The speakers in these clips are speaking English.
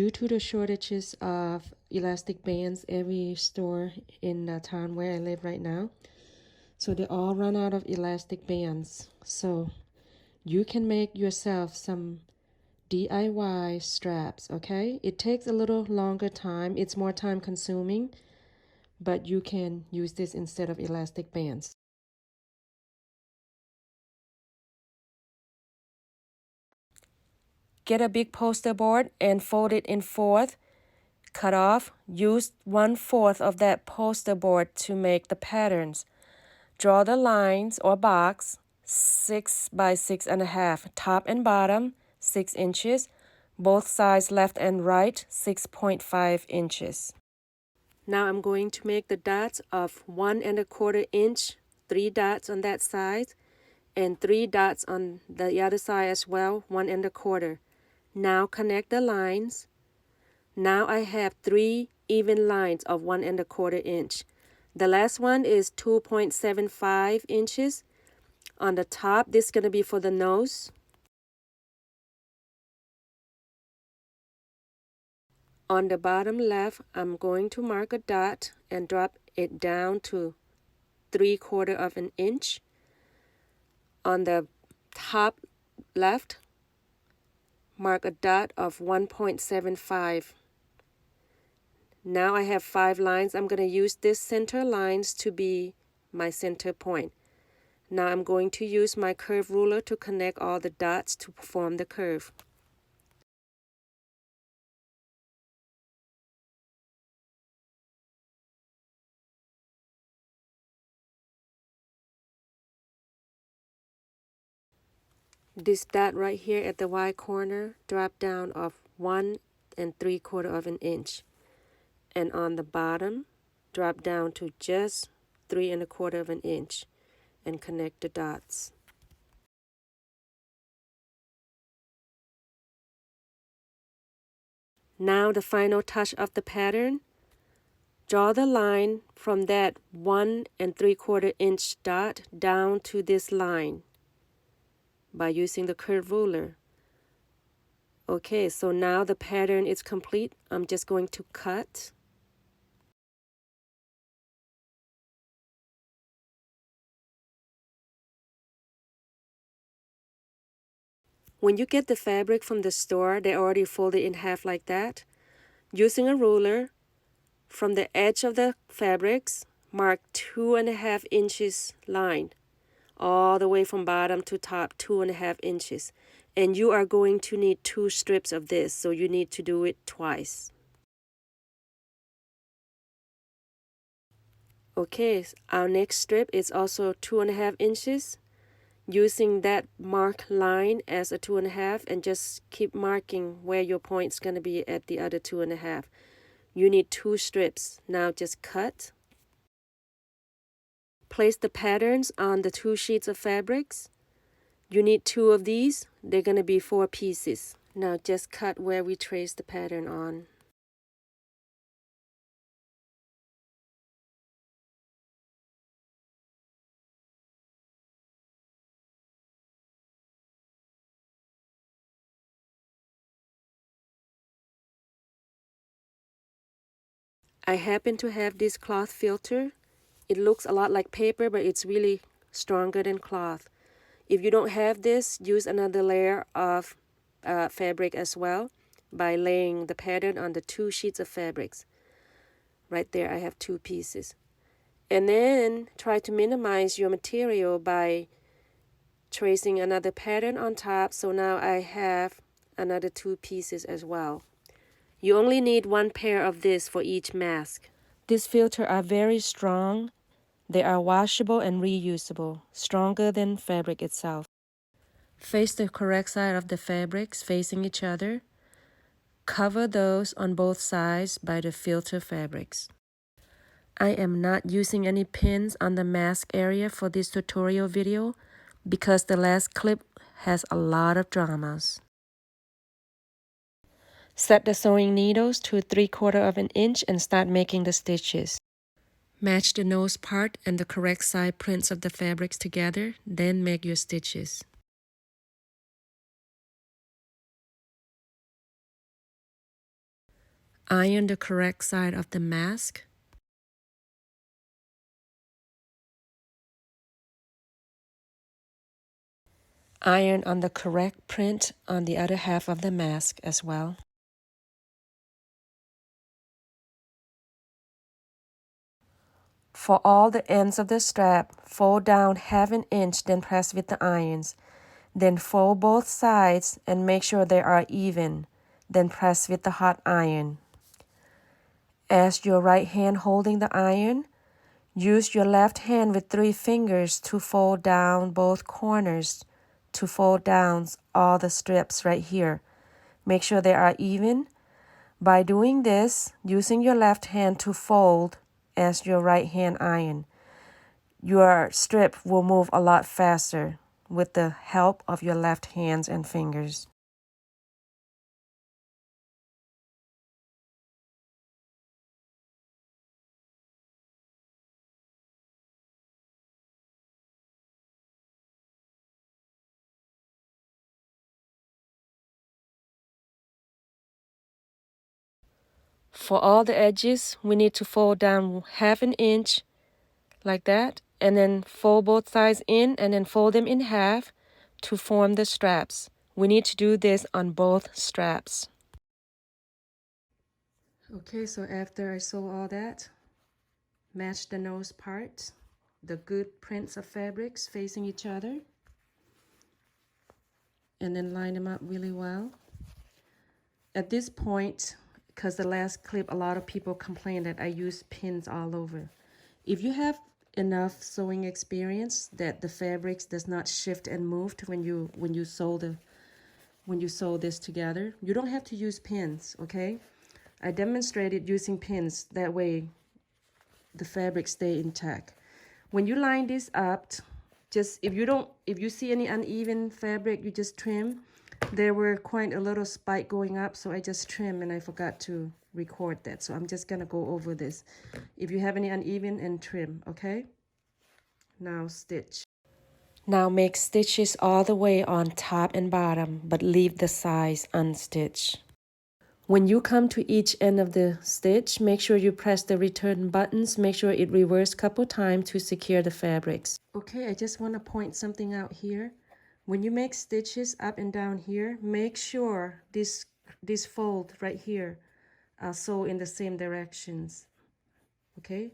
Due to the shortages of elastic bands every store in the town where I live right now, so they all run out of elastic bands. So you can make yourself some DIY straps, okay? It takes a little longer time. It's more time consuming, but you can use this instead of elastic bands. Get a big poster board and fold it in fourth. Cut off. Use 1/4 of that poster board to make the patterns. Draw the lines or box 6 by 6.5, top and bottom 6 inches, both sides left and right 6.5 inches. Now I'm going to make the dots of 1¼ inch, 3 dots on that side, and 3 dots on the other side as well, 1¼ Now connect the lines. Now I have 3 even lines of 1¼ inch. The last one is 2.75 inches. On the top, this is going to be for the nose. On the bottom left, I'm going to mark a dot and drop it down to 3/4 inch. On the top left, mark a dot of 1.75. Now I have 5 lines. I'm going to use this center lines to be my center point. Now I'm going to use my curve ruler to connect all the dots to form the curve. This dot right here at the Y corner, drop down of 1¾ inch. And on the bottom, drop down to just 3¼ inch and connect the dots. Now the final touch of the pattern. Draw the line from that 1¾ inch dot down to this line by using the curve ruler. Okay, so now the pattern is complete. I'm just going to cut. When you get the fabric from the store, they already folded in half like that. Using a ruler, from the edge of the fabrics, mark 2½ inches line, all the way from bottom to top, 2½ inches. And you are going to need 2 strips of this, so you need to do it twice. Okay, our next strip is also 2½ inches. Using that mark line as a 2½ and just keep marking where your point's going to be at the other 2½. You need 2 strips. Now just cut. Place the patterns on the 2 sheets of fabrics. You need 2 of these. They're going to be 4 pieces. Now just cut where we trace the pattern on. I happen to have this cloth filter. It looks a lot like paper, but it's really stronger than cloth. If you don't have this, use another layer of fabric as well by laying the pattern on the 2 sheets of fabrics. Right there, I have 2 pieces. And then try to minimize your material by tracing another pattern on top. So now I have another 2 pieces as well. You only need 1 pair of this for each mask. These filters are very strong. They are washable and reusable, stronger than fabric itself. Face the correct side of the fabrics facing each other. Cover those on both sides by the filter fabrics. I am not using any pins on the mask area for this tutorial video because the last clip has a lot of dramas. Set the sewing needles to 3/4 inch and start making the stitches. Match the nose part and the correct side prints of the fabrics together, then make your stitches. Iron the correct side of the mask. Iron on the correct print on the other half of the mask as well. For all the ends of the strap, fold down 1/2 inch, then press with the irons. Then fold both sides and make sure they are even, then press with the hot iron. As your right hand holding the iron, use your left hand with 3 fingers to fold down both corners, to fold down all the strips right here. Make sure they are even. By doing this, using your left hand to fold as your right hand iron, your strip will move a lot faster with the help of your left hands and fingers. For all the edges, we need to fold down 1/2 inch like that, and then fold both sides in and then fold them in half to form the straps. We need to do this on both straps. Okay, so after I sew all that, match the nose part, the good prints of fabrics facing each other, and then line them up really well. At this point, because the last clip, a lot of people complain that I use pins all over. If you have enough sewing experience that the fabrics does not shift and move to when you sew this together, you don't have to use pins, okay? I demonstrated using pins, that way the fabric stay intact. When you line this up, just if you see any uneven fabric, you just trim. There were quite a little spike going up, so I just trim, and I forgot to record that, so I'm just gonna go over this. If you have any uneven, and trim, okay? Now stitch. Now make stitches all the way on top and bottom, but leave the sides unstitched. When you come to each end of the stitch, make sure you press the return buttons. Make sure it reverses a couple times to secure the fabrics. Okay, I just want to point something out here. When you make stitches up and down here, make sure this fold right here sew in the same directions. Okay,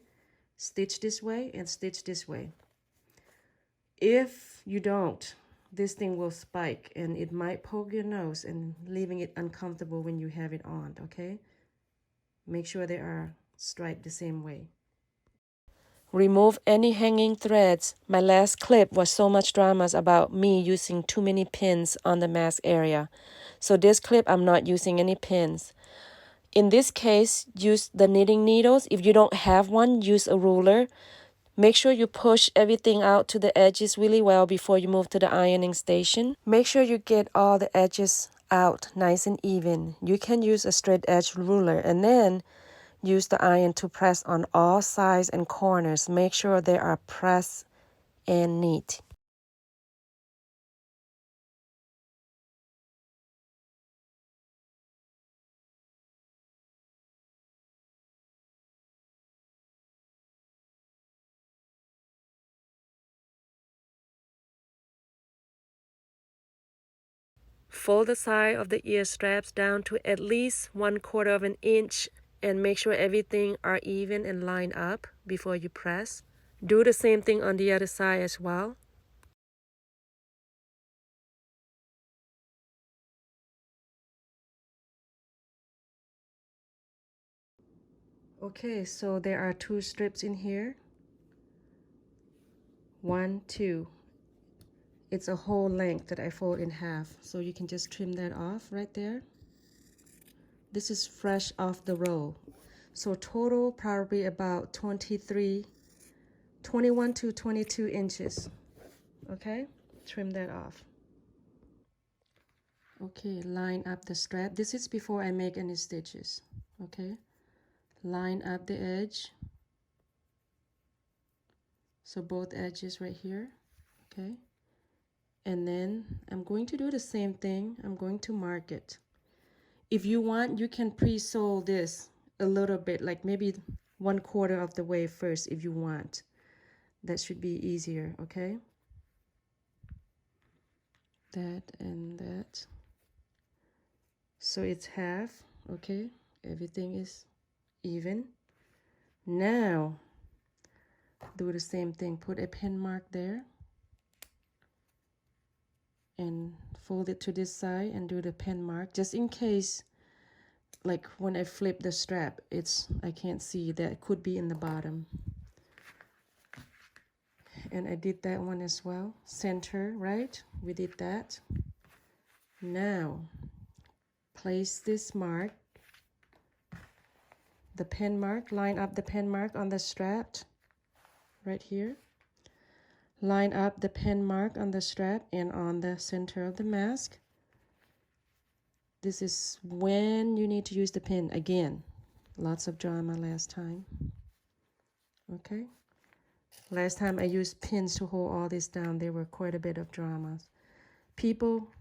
stitch this way and stitch this way. If you don't, this thing will spike and it might poke your nose and leaving it uncomfortable when you have it on, okay? Make sure they are striped the same way. Remove any hanging threads. My last clip was so much dramas about me using too many pins on the mask area. So this clip, I'm not using any pins. In this case, use the knitting needles. If you don't have one, use a ruler. Make sure you push everything out to the edges really well before you move to the ironing station. Make sure you get all the edges out nice and even. You can use a straight edge ruler and then use the iron to press on all sides and corners. Make sure they are pressed and neat. Fold the side of the ear straps down to at least 1/4 inch and make sure everything are even and line up before you press. Do the same thing on the other side as well. Okay, so there are 2 strips in here. 1, 2. It's a whole length that I fold in half, so you can just trim that off right there. This is fresh off the roll. So total probably about 21 to 22 inches. Okay, trim that off. Okay, line up the strap. This is before I make any stitches. Okay, line up the edge. So both edges right here. Okay, and then I'm going to do the same thing. I'm going to mark it. If you want, you can pre-sew this a little bit, like maybe 1/4 of the way first if you want. That should be easier, okay? That and that. So it's half, okay? Everything is even. Now, do the same thing. Put a pin mark there. And fold it to this side and do the pin mark. Just in case, like when I flip the strap, I can't see that. It could be in the bottom. And I did that one as well. Center, right? We did that. Now, place this mark, the pen mark, line up the pen mark on the strap, right here. Line up the pen mark on the strap and on the center of the mask. This is when you need to use the pin again. Lots of drama last time. Okay. Last time I used pins to hold all this down, there were quite a bit of dramas. People,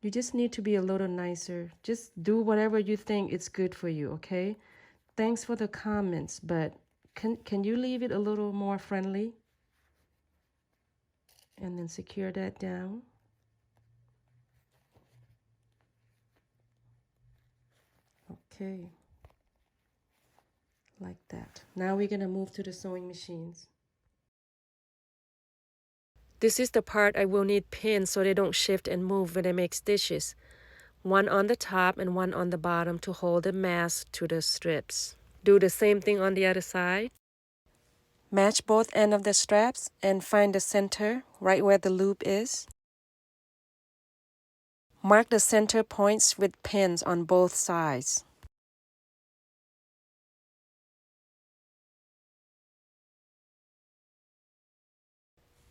you just need to be a little nicer. Just do whatever you think is good for you, okay? Thanks for the comments, but can you leave it a little more friendly? And then secure that down. Okay. Like that. Now we're gonna move to the sewing machines. This is the part I will need pins so they don't shift and move when I make stitches. One on the top and one on the bottom to hold the mask to the strips. Do the same thing on the other side. Match both ends of the straps and find the center right where the loop is. Mark the center points with pins on both sides.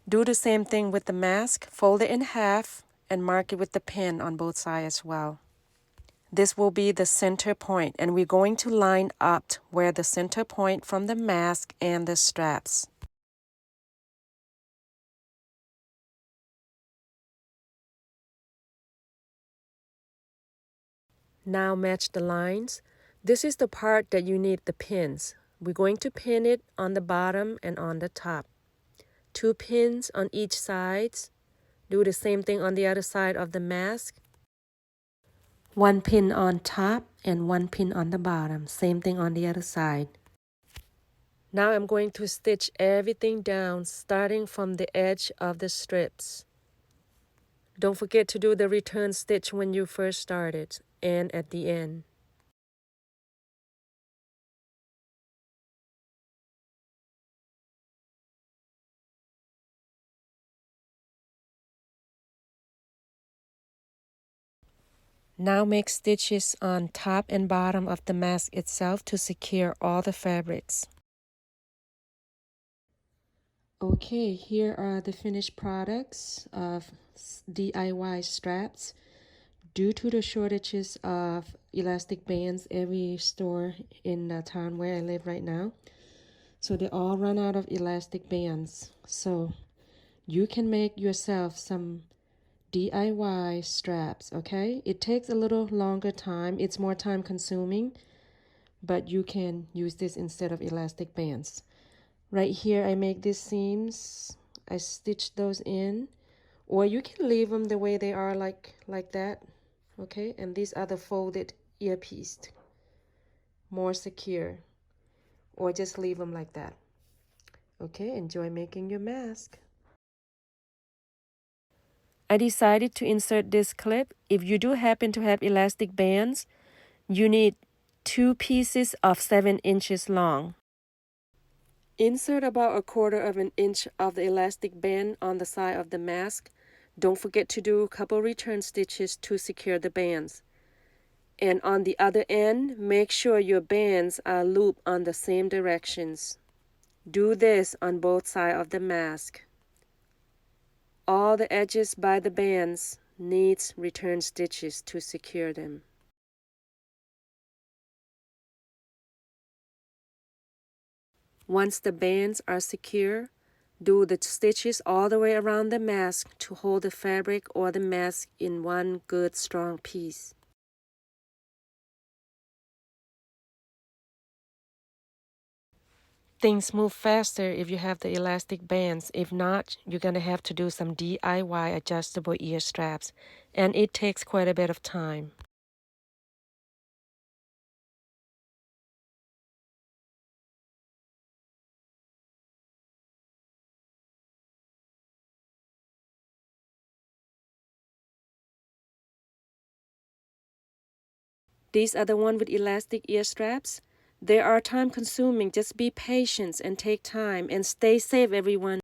Do the same thing with the mask. Fold it in half and mark it with the pin on both sides as well. This will be the center point, and we're going to line up where the center point from the mask and the straps. Now match the lines. This is the part that you need the pins. We're going to pin it on the bottom and on the top. 2 pins on each side. Do the same thing on the other side of the mask. 1 pin on top and 1 pin on the bottom. Same thing on the other side. Now I'm going to stitch everything down starting from the edge of the strips. Don't forget to do the return stitch when you first started and at the end. Now make stitches on top and bottom of the mask itself to secure all the fabrics. Okay, here are the finished products of DIY straps. Due to the shortages of elastic bands every store in the town where I live right now, so they all run out of elastic bands. So you can make yourself some DIY straps, okay? It takes a little longer time. It's more time consuming, but you can use this instead of elastic bands. Right here, I make these seams. I stitch those in, or you can leave them the way they are, like that, okay? And these are the folded earpiece, more secure, or just leave them like that. Okay, enjoy making your mask. I decided to insert this clip. If you do happen to have elastic bands, you need 2 pieces of 7 inches long. Insert about 1/4 of an inch of the elastic band on the side of the mask. Don't forget to do a couple return stitches to secure the bands. And on the other end, make sure your bands are looped on the same directions. Do this on both sides of the mask. All the edges by the bands needs return stitches to secure them. Once the bands are secure, do the stitches all the way around the mask to hold the fabric or the mask in one good strong piece. things move faster if you have the elastic bands. If not, you're going to have to do some DIY adjustable ear straps, and it takes quite a bit of time. These are the one with elastic ear straps. They are time consuming. Just be patient and take time and stay safe, everyone.